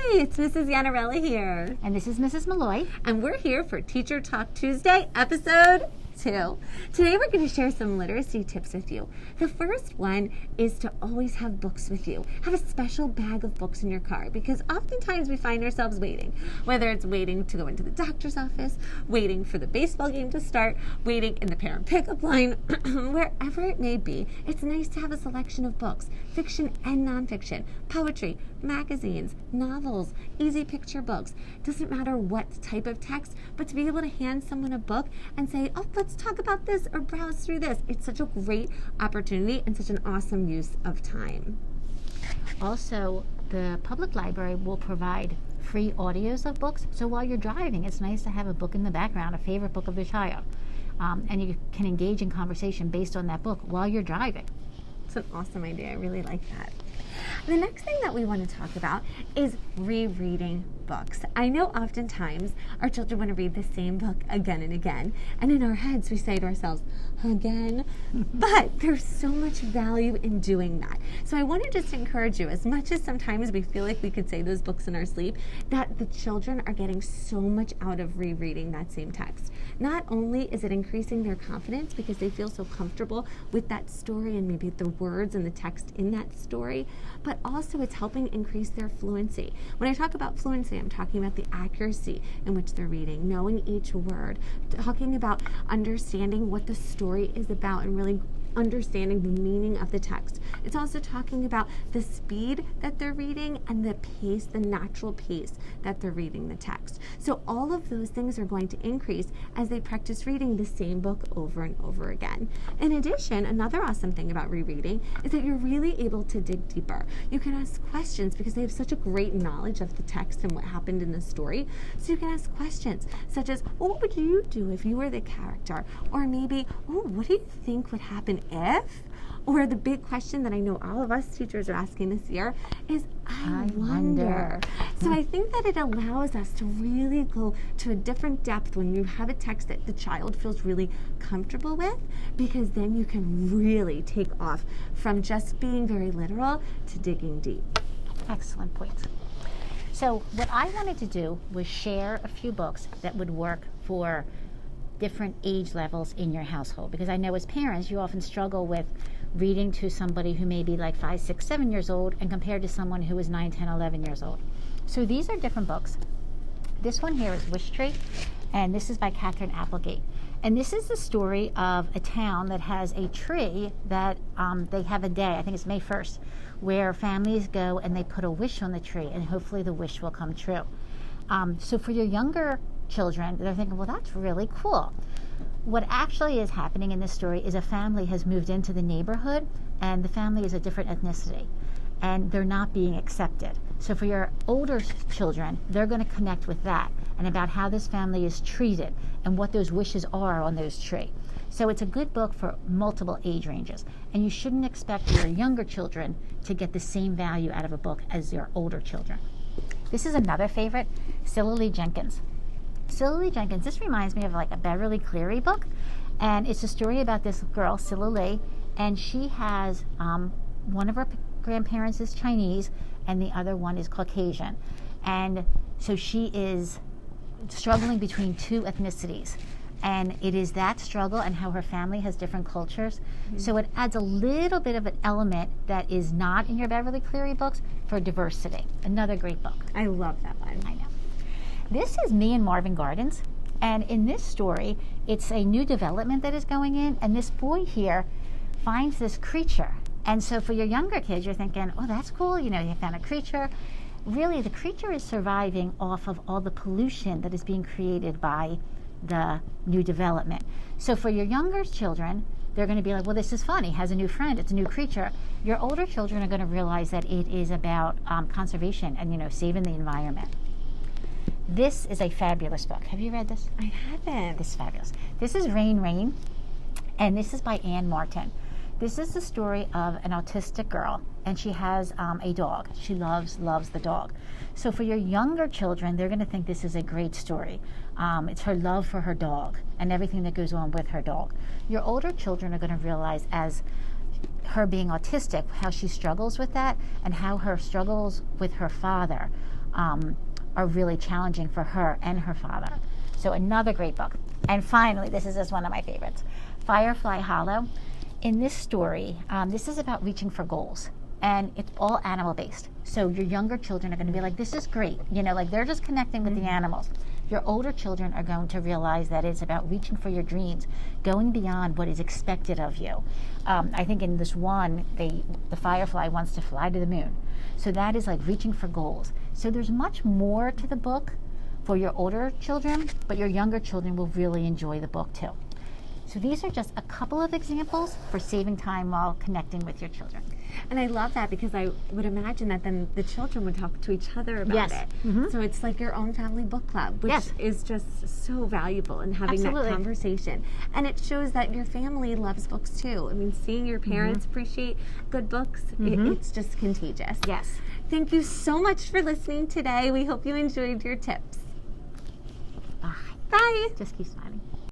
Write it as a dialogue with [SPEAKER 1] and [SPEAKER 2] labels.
[SPEAKER 1] Hi, it's Mrs. Yanarella here.
[SPEAKER 2] And this is Mrs. Malloy.
[SPEAKER 1] And we're here for Teacher Talk Tuesday, episode 2. Today we're going to share some literacy tips with you. The first one is to always have books with you. Have a special bag of books in your car because oftentimes we find ourselves waiting. Whether it's waiting to go into the doctor's office, waiting for the baseball game to start, waiting in the parent pickup line, wherever it may be, it's nice to have a selection of books, fiction and nonfiction, poetry, magazines, novels, easy picture books. Doesn't matter what type of text, but to be able to hand someone a book and say, oh, let's talk about this or browse through this. It's such a great opportunity and such an awesome use of time.
[SPEAKER 2] Also, the public library will provide free audios of books. So while you're driving, it's nice to have a book in the background, a favorite book of the child. And you can engage in conversation based on that book while you're driving.
[SPEAKER 1] It's an awesome idea. I really like that. The next thing that we want to talk about is rereading books. I know oftentimes our children want to read the same book again and again, and in our heads we say to ourselves, again? But there's so much value in doing that. So I want to just encourage you, as much as sometimes we feel like we could say those books in our sleep, that the children are getting so much out of rereading that same text. Not only is it increasing their confidence because they feel so comfortable with that story and maybe the words and the text in that story, but also it's helping increase their fluency. When I talk about fluency, I'm talking about the accuracy in which they're reading, knowing each word, talking about understanding what the story is about and really understanding the meaning of the text. It's also talking about the speed that they're reading and the pace, the natural pace that they're reading the text. So all of those things are going to increase as they practice reading the same book over and over again. In addition, another awesome thing about rereading is that you're really able to dig deeper. You can ask questions because they have such a great knowledge of the text and what happened in the story. So you can ask questions such as, well, what would you do if you were the character? Or maybe, oh, what do you think would happen if? Or the big question that I know all of us teachers are asking this year is, I wonder. So I think that it allows us to really go to a different depth when you have a text that the child feels really comfortable with, because then you can really take off from just being very literal to digging deep.
[SPEAKER 2] Excellent point. So what I wanted to do was share a few books that would work for different age levels in your household, because I know as parents you often struggle with reading to somebody who may be like 5, 6, 7 years old and compared to someone who is 9, 10, 11 years old. So these are different books. This one here is Wish Tree, and this is by Catherine Applegate. And this is the story of a town that has a tree that they have a day, I think it's May 1st, where families go and they put a wish on the tree, and hopefully the wish will come true. So for your younger children, they're thinking, well, that's really cool. What actually is happening in this story is a family has moved into the neighborhood, and the family is a different ethnicity, and they're not being accepted. So for your older children, they're going to connect with that and about how this family is treated and what those wishes are on those tree. So it's a good book for multiple age ranges, and you shouldn't expect your younger children to get the same value out of a book as your older children. This is another favorite, Cilla Lee Jenkins. Cilla Lee Jenkins, this reminds me of like a Beverly Cleary book, and it's a story about this girl, Cilla Lee, and she has one of her grandparents is Chinese and the other one is Caucasian, and so she is struggling between two ethnicities, and it is that struggle and how her family has different cultures. So it adds a little bit of an element that is not in your Beverly Cleary books for diversity. Another great book.
[SPEAKER 1] I love that one.
[SPEAKER 2] I know. This is Me and Marvin Gardens, and in this story, it's a new development that is going in, and this boy here finds this creature. And so for your younger kids, you're thinking, oh, that's cool, you know, you found a creature. Really, the creature is surviving off of all the pollution that is being created by the new development. So for your younger children, they're going to be like, well, this is fun. He has a new friend. It's a new creature. Your older children are going to realize that it is about conservation and, you know, saving the environment. This is a fabulous book. Have you read this?
[SPEAKER 1] I haven't.
[SPEAKER 2] This is fabulous. This is Rain, Rain, and this is by Anne Martin. This is the story of an autistic girl, and she has a dog. She loves the dog. So for your younger children, they're going to think this is a great story. It's her love for her dog and everything that goes on with her dog. Your older children are going to realize, as her being autistic, how she struggles with that and how her struggles with her father are really challenging for her and her father. So another great book. And finally, this is just one of my favorites, Firefly Hollow. In this story, this is about reaching for goals. And it's all animal-based. So your younger children are going to be like, this is great. Like they're just connecting with the animals. Your older children are going to realize that it's about reaching for your dreams, going beyond what is expected of you. I think in this one, the firefly wants to fly to the moon. So that is like reaching for goals. So there's much more to the book for your older children, but your younger children will really enjoy the book too. So these are just a couple of examples for saving time while connecting with your children.
[SPEAKER 1] And I love that because I would imagine that then the children would talk to each other about it.
[SPEAKER 2] Mm-hmm.
[SPEAKER 1] So it's like your own family book club, which is just so valuable in having that conversation. And it shows that your family loves books too. I mean, seeing your parents appreciate good books, it's just contagious.
[SPEAKER 2] Yes.
[SPEAKER 1] Thank you so much for listening today. We hope you enjoyed your tips.
[SPEAKER 2] Bye.
[SPEAKER 1] Bye.
[SPEAKER 2] Just keep smiling.